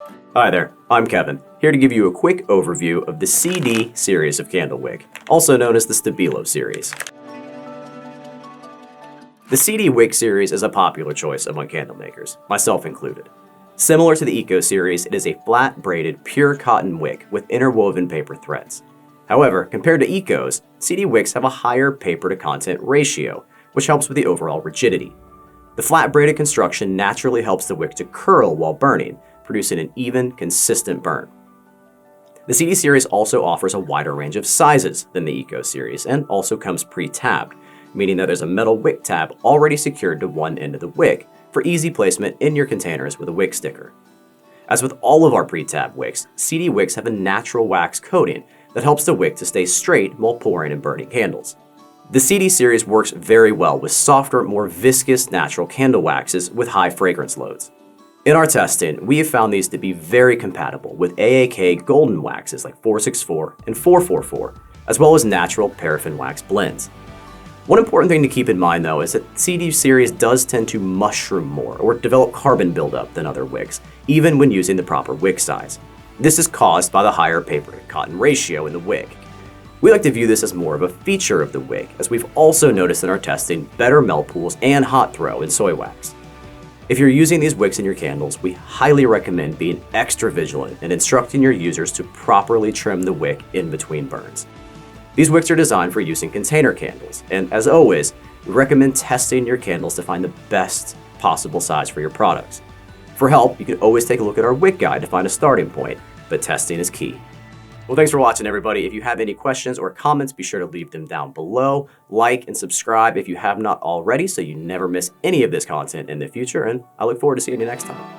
Hi there, I'm Kevin, here to give you a quick overview of the CD series of candle wick, also known as the Stabilo Series. The CD Wick Series is a popular choice among candle makers, myself included. Similar to the Eco Series, it is a flat braided pure cotton wick with interwoven paper threads. However, compared to Ecos, CD wicks have a higher paper to content ratio, which helps with the overall rigidity. The flat braided construction naturally helps the wick to curl while burning, producing an even, consistent burn. The CD series also offers a wider range of sizes than the Eco series and also comes pre-tabbed, meaning that there's a metal wick tab already secured to one end of the wick for easy placement in your containers with a wick sticker. As with all of our pre-tabbed wicks, CD wicks have a natural wax coating that helps the wick to stay straight while pouring and burning candles. The CD series works very well with softer, more viscous natural candle waxes with high fragrance loads. In our testing, we have found these to be very compatible with AAK golden waxes like 464 and 444, as well as natural paraffin wax blends. One important thing to keep in mind though is that CD series does tend to mushroom more or develop carbon buildup than other wicks, even when using the proper wick size. This is caused by the higher paper to cotton ratio in the wick. We like to view this as more of a feature of the wick, as we've also noticed in our testing better melt pools and hot throw in soy wax. If you're using these wicks in your candles, we highly recommend being extra vigilant and instructing your users to properly trim the wick in between burns. These wicks are designed for use in container candles, and as always, we recommend testing your candles to find the best possible size for your products. For help, you can always take a look at our wick guide to find a starting point, but testing is key. Well, thanks for watching, everybody. If you have any questions or comments, be sure to leave them down below. Like and subscribe if you have not already so you never miss any of this content in the future, and I look forward to seeing you next time.